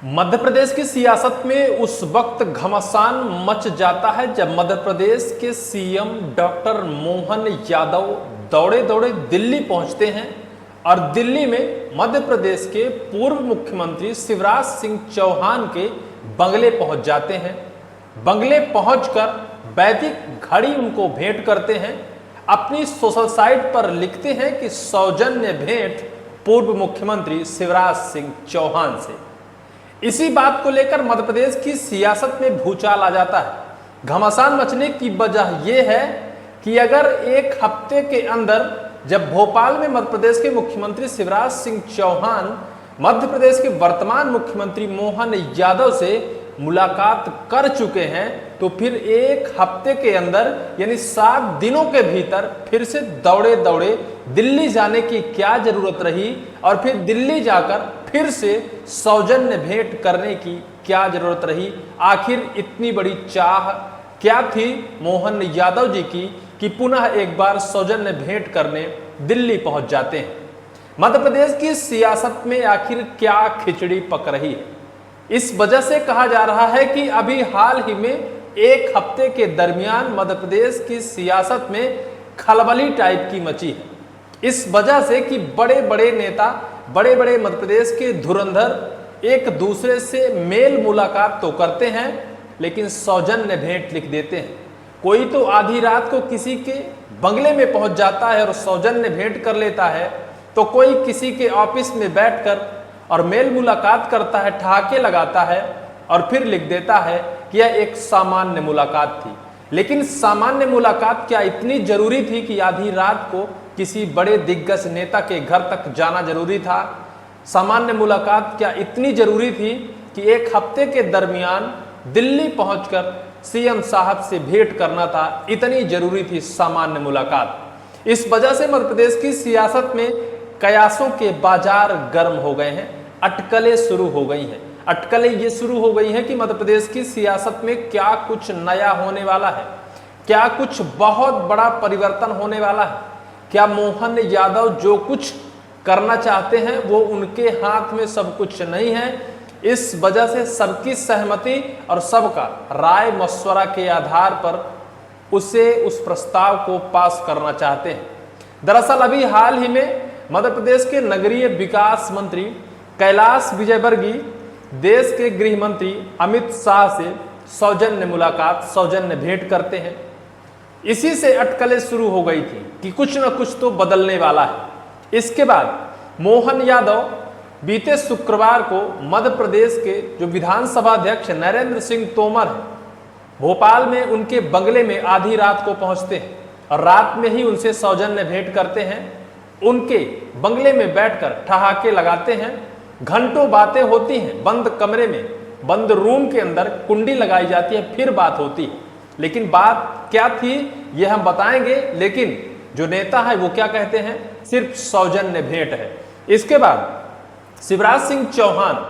मध्य प्रदेश की सियासत में उस वक्त घमासान मच जाता है जब मध्य प्रदेश के सीएम डॉक्टर मोहन यादव दौड़े दौड़े दिल्ली पहुंचते हैं और दिल्ली में मध्य प्रदेश के पूर्व मुख्यमंत्री शिवराज सिंह चौहान के बंगले पहुंच जाते हैं। बंगले पहुंचकर वैदिक घड़ी उनको भेंट करते हैं। अपनी सोशल साइट पर लिखते हैं कि सौजन्य भेंट पूर्व मुख्यमंत्री शिवराज सिंह चौहान से। इसी बात को लेकर मध्य प्रदेश की सियासत में भूचाल आ जाता है। घमासान मचने की वजह यह है कि अगर एक हफ्ते के अंदर जब भोपाल में मध्य प्रदेश के मुख्यमंत्री शिवराज सिंह चौहान मध्य प्रदेश के वर्तमान मुख्यमंत्री मोहन यादव से मुलाकात कर चुके हैं, तो फिर एक हफ्ते के अंदर यानी 7 दिनों के भीतर फिर से दौड़े दौड़े दिल्ली जाने की क्या जरूरत रही और फिर दिल्ली जाकर फिर से सौजन्य भेंट करने की क्या जरूरत रही। आखिर इतनी बड़ी चाह क्या थी मोहन यादव जी की कि पुनः एक बार सौजन्य भेंट करने दिल्ली पहुंच जाते हैं। मध्य प्रदेश की सियासत में आखिर क्या खिचड़ी पक रही है, इस वजह से कहा जा रहा है कि अभी हाल ही में एक हफ्ते के दरमियान मध्य प्रदेश की सियासत में खलबली टाइप की मची है। इस वजह से कि बड़े बड़े नेता, बड़े बड़े मध्य प्रदेश के धुरंधर एक दूसरे से मेल मुलाकात तो करते हैं लेकिन सौजन्य भेंट लिख देते हैं। कोई तो आधी रात को किसी के बंगले में पहुंच जाता है और सौजन्य भेंट कर लेता है, तो कोई किसी के ऑफिस में बैठकर और मेल मुलाकात करता है, ठहाके लगाता है और फिर लिख देता है कि यह एक सामान्य मुलाकात थी। लेकिन सामान्य मुलाकात क्या इतनी जरूरी थी कि आधी रात को किसी बड़े दिग्गज नेता के घर तक जाना जरूरी था? सामान्य मुलाकात क्या इतनी जरूरी थी कि एक हफ्ते के दरमियान दिल्ली पहुंचकर सीएम साहब से भेंट करना था? इतनी जरूरी थी सामान्य मुलाकात। इस वजह से मध्य प्रदेश की सियासत में कयासों के बाजार गर्म हो गए हैं, अटकलें शुरू हो गई हैं। अटकलें ये शुरू हो गई हैं कि मध्य प्रदेश की सियासत में क्या कुछ नया होने वाला है, क्या कुछ बहुत बड़ा परिवर्तन होने वाला है, क्या मोहन यादव जो कुछ करना चाहते हैं वो उनके हाथ में सब कुछ नहीं है। इस वजह से सबकी सहमति और सबका राय मशवरा के आधार पर उस प्रस्ताव को पास करना चाहते हैं। दरअसल अभी हाल ही में मध्य प्रदेश के नगरीय विकास मंत्री कैलाश विजयवर्गीय देश के गृह मंत्री अमित शाह से सौजन्य मुलाकात, सौजन्य भेंट करते हैं। इसी से अटकलें शुरू हो गई थी कि कुछ न कुछ तो बदलने वाला है। इसके बाद मोहन यादव बीते शुक्रवार को मध्य प्रदेश के जो विधानसभा अध्यक्ष नरेंद्र सिंह तोमर हैं, भोपाल में उनके बंगले में आधी रात को पहुंचते हैं और रात में ही उनसे सौजन्य भेंट करते हैं। उनके बंगले में बैठकर ठहाके लगाते हैं, घंटों बातें होती हैं, बंद कमरे में, बंद रूम के अंदर कुंडी लगाई जाती है, फिर बात होती है। लेकिन बात क्या थी ये हम बताएंगे, लेकिन जो नेता है वो क्या कहते हैं, सिर्फ सौजन्य भेंट है। इसके बाद शिवराज सिंह चौहान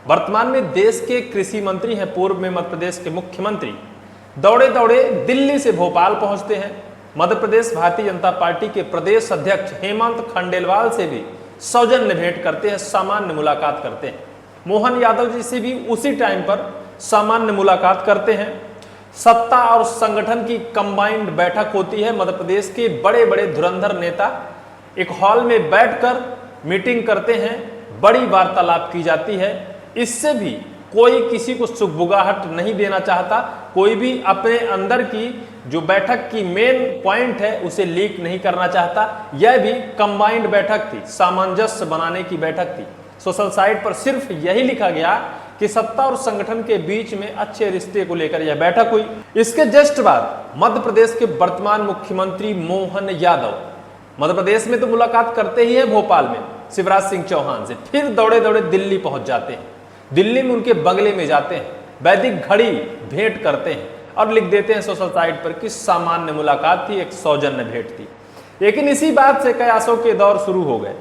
वर्तमान में देश के कृषि मंत्री हैं, पूर्व में मध्य प्रदेश के मुख्यमंत्री, दौड़े दौड़े दिल्ली से भोपाल पहुंचते हैं। मध्य प्रदेश भारतीय जनता पार्टी के प्रदेश अध्यक्ष हेमंत खंडेलवाल से भी सौजन्य भेंट करते हैं, सामान्य मुलाकात करते हैं। मोहन यादव जी से भी उसी टाइम पर सामान्य मुलाकात करते हैं। सत्ता और संगठन की कंबाइंड बैठक होती है। मध्य प्रदेश के बड़े बड़े धुरंधर नेता एक हॉल में बैठकर मीटिंग करते हैं, बड़ी वार्तालाप की जाती है। इससे भी कोई किसी को सुगबुगाहट नहीं देना चाहता, कोई भी अपने अंदर की जो बैठक की मेन पॉइंट है उसे लीक नहीं करना चाहता। यह भी कंबाइंड बैठक थी, सामंजस्य बनाने की बैठक थी। सोशल साइट पर सिर्फ यही लिखा गया कि सत्ता और संगठन के बीच में अच्छे रिश्ते को लेकर यह बैठक हुई। इसके जस्ट बाद मध्य प्रदेश के वर्तमान मुख्यमंत्री मोहन यादव मध्य प्रदेश में तो मुलाकात करते ही है भोपाल में शिवराज सिंह चौहान से, फिर दौड़े दौड़े दिल्ली पहुंच जाते हैं। दिल्ली में उनके बंगले में जाते हैं, वैदिक घड़ी भेंट करते हैं और लिख देते हैं सोशल साइट पर कि सामान्य मुलाकात थी, एक सौजन्य भेंट थी। लेकिन इसी बात से कयासों के दौर शुरू हो गए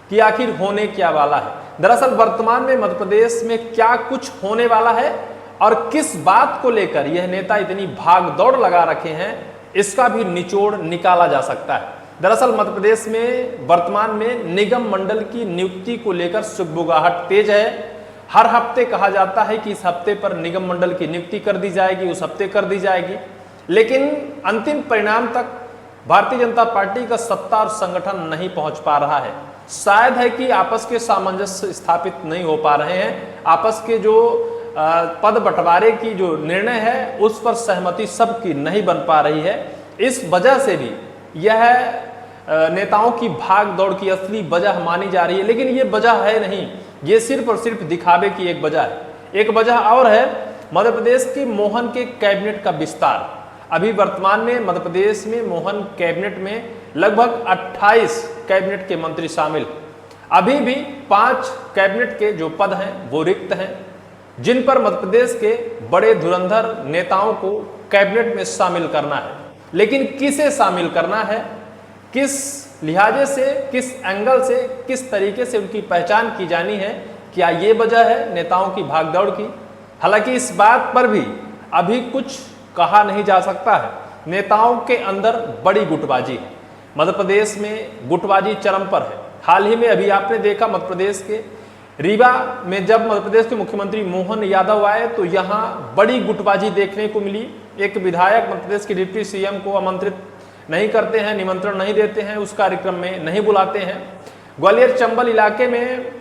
कि आखिर होने क्या वाला है। दरअसल वर्तमान में मध्य प्रदेश में क्या कुछ होने वाला है और किस बात को लेकर यह नेता इतनी भाग दौड़ लगा रखे हैं, इसका भी निचोड़ निकाला जा सकता है। दरअसल मध्य प्रदेश में वर्तमान में निगम मंडल की नियुक्ति को लेकर सुगबुगाहट तेज है। हर हफ्ते कहा जाता है कि इस हफ्ते पर निगम मंडल की नियुक्ति कर दी जाएगी, उस हफ्ते कर दी जाएगी, लेकिन अंतिम परिणाम तक भारतीय जनता पार्टी का सत्ता और संगठन नहीं पहुंच पा रहा है। शायद है कि आपस के सामंजस्य स्थापित नहीं हो पा रहे हैं, आपस के जो पद बंटवारे की जो निर्णय है उस पर सहमति सबकी नहीं बन पा रही है। इस वजह से भी यह नेताओं की भाग दौड़ की असली वजह मानी जा रही है, लेकिन ये वजह है नहीं, ये सिर्फ और सिर्फ दिखावे की एक वजह है। एक वजह और है मध्य प्रदेश के मोहन के कैबिनेट का विस्तार। अभी वर्तमान में मध्य प्रदेश में मोहन कैबिनेट में लगभग 28 कैबिनेट के मंत्री शामिल। अभी भी 5 कैबिनेट के जो पद हैं वो रिक्त हैं, जिन पर मध्य प्रदेश के बड़े धुरंधर नेताओं को कैबिनेट में शामिल करना है। लेकिन किसे शामिल करना है, किस लिहाजे से, किस एंगल से, किस तरीके से उनकी पहचान की जानी है, क्या ये वजह है नेताओं की भागदौड़ की? हालांकि इस बात पर भी अभी कुछ कहा नहीं जा सकता है। नेताओं के अंदर बड़ी गुटबाजी है, मध्य प्रदेश में गुटबाजी चरम पर है। हाल ही में अभी आपने देखा मध्य प्रदेश के रीवा में जब मध्य प्रदेश के मुख्यमंत्री मोहन यादव आए तो यहाँ बड़ी गुटबाजी देखने को मिली। एक विधायक मध्य प्रदेश के डिप्टी सीएम को आमंत्रित नहीं करते हैं, निमंत्रण नहीं देते हैं, उस कार्यक्रम में नहीं बुलाते हैं। ग्वालियर चंबल इलाके में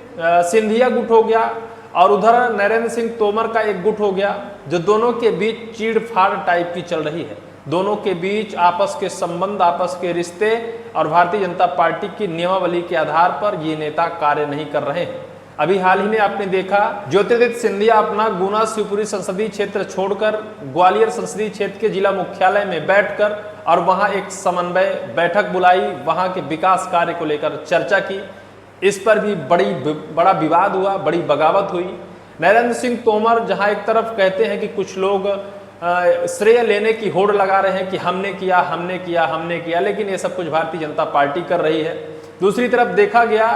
सिंधिया गुट हो गया और उधर नरेंद्र सिंह तोमर का एक गुट हो गया, जो दोनों के बीच चीड़-फाड़ टाइप की चल रही है। दोनों के बीच आपस के संबंध, आपस के रिश्ते और भारतीय जनता पार्टी की नियमावली के आधार पर ये नेता कार्य नहीं कर रहे हैं। अभी हाल ही में आपने देखा ज्योतिरादित्य सिंधिया अपना गुना शिवपुरी संसदीय क्षेत्र छोड़कर ग्वालियर संसदीय क्षेत्र के जिला मुख्यालय में बैठकर और वहां एक समन्वय बैठक बुलाई, वहां के विकास कार्य को लेकर चर्चा की। इस पर भी बड़ा विवाद हुआ, बड़ी बगावत हुई। नरेंद्र सिंह तोमर जहां एक तरफ कहते हैं कि कुछ लोग श्रेय लेने की होड़ लगा रहे हैं कि हमने किया, हमने किया, हमने किया, लेकिन ये सब कुछ भारतीय जनता पार्टी कर रही है। दूसरी तरफ देखा गया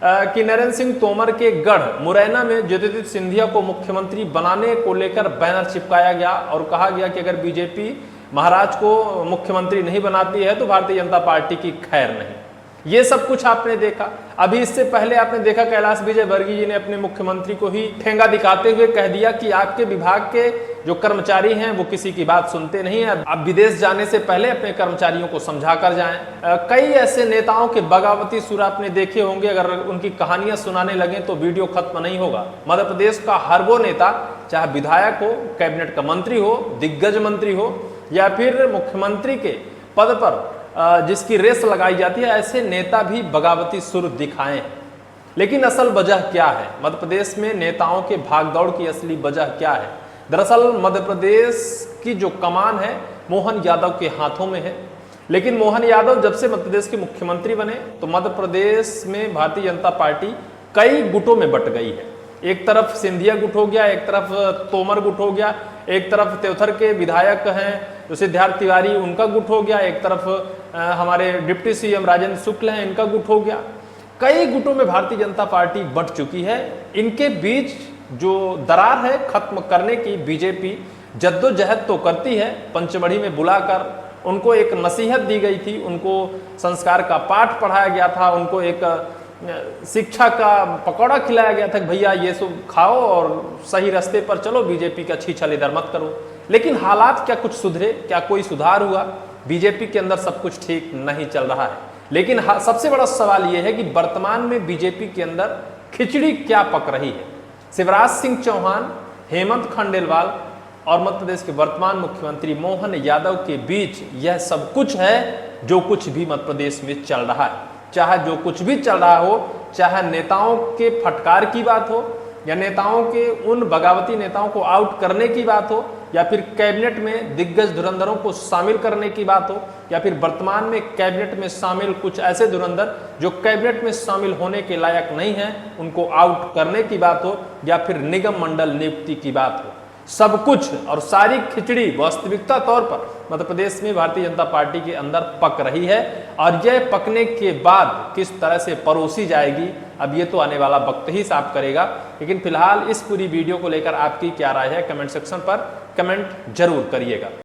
कि नरेंद्र सिंह तोमर के गढ़ मुरैना में ज्योतिरादित्य सिंधिया को मुख्यमंत्री बनाने को लेकर बैनर चिपकाया गया और कहा गया कि अगर बीजेपी महाराज को मुख्यमंत्री नहीं बनाती है तो भारतीय जनता पार्टी की खैर नहीं। ये सब कुछ आपने देखा। अभी इससे पहले आपने देखा कैलाश विजयवर्गीय जी ने अपने मुख्यमंत्री को ही ठेंगा दिखाते हुए कह दिया कि आपके विभाग के जो कर्मचारी हैं वो किसी की बात सुनते नहीं है, अब विदेश जाने से पहले अपने कर्मचारियों को समझा कर जाएं। कई ऐसे नेताओं के बगावती सुर आपने देखे होंगे, अगर उनकी कहानियां सुनाने लगे तो वीडियो खत्म नहीं होगा। मध्य प्रदेश का हर वो नेता, चाहे विधायक हो, कैबिनेट का मंत्री हो, दिग्गज मंत्री हो या फिर मुख्यमंत्री के पद पर जिसकी रेस लगाई जाती है, ऐसे नेता भी बगावती सुर दिखाए हैं। लेकिन असल वजह क्या है? मध्य प्रदेश में नेताओं के भागदौड़ की असली वजह क्या है? दरअसल मध्य प्रदेश की जो कमान है मोहन यादव के हाथों में है। लेकिन मोहन यादव जब से मध्य प्रदेश के मुख्यमंत्री बने तो मध्य प्रदेश में भारतीय जनता पार्टी कई गुटों में बट गई है। एक तरफ सिंधिया गुट हो गया, एक तरफ तोमर गुट हो गया, एक तरफ त्योथर के विधायक हैं जो सिद्धार्थ तिवारी, उनका गुट हो गया, एक तरफ हमारे डिप्टी सीएम राजेंद्र शुक्ल हैं, इनका गुट हो गया। कई गुटों में भारतीय जनता पार्टी बट चुकी है। इनके बीच जो दरार है खत्म करने की बीजेपी जद्दोजहद तो करती है। पंचमढ़ी में बुलाकर उनको एक नसीहत दी गई थी, उनको संस्कार का पाठ पढ़ाया गया था, उनको एक शिक्षा का पकौड़ा खिलाया गया था कि भैया ये सब खाओ और सही रास्ते पर चलो, बीजेपी का छीछल इधर मत करो। लेकिन हालात क्या कुछ सुधरे? क्या कोई सुधार हुआ? बीजेपी के अंदर सब कुछ ठीक नहीं चल रहा है। लेकिन सबसे बड़ा सवाल यह है कि वर्तमान में बीजेपी के अंदर खिचड़ी क्या पक रही है? शिवराज सिंह चौहान, हेमंत खंडेलवाल और मध्य प्रदेश के वर्तमान मुख्यमंत्री मोहन यादव के बीच यह सब कुछ है जो कुछ भी मध्य प्रदेश में चल रहा है। चाहे जो कुछ भी चल रहा हो, चाहे नेताओं के फटकार की बात हो या नेताओं के उन बगावती नेताओं को आउट करने की बात हो या फिर कैबिनेट में दिग्गज धुरंधरों को शामिल करने की बात हो या फिर वर्तमान में कैबिनेट में शामिल कुछ ऐसे धुरंधर जो कैबिनेट में शामिल होने के लायक नहीं हैं, उनको आउट करने की बात हो या फिर निगम मंडल नियुक्ति की बात हो, सब कुछ और सारी खिचड़ी वास्तविकता तौर पर मध्य प्रदेश में भारतीय जनता पार्टी के अंदर पक रही है। और यह पकने के बाद किस तरह से परोसी जाएगी, अब ये तो आने वाला वक्त ही साफ करेगा। लेकिन फिलहाल इस पूरी वीडियो को लेकर आपकी क्या राय है, कमेंट सेक्शन पर कमेंट जरूर करिएगा।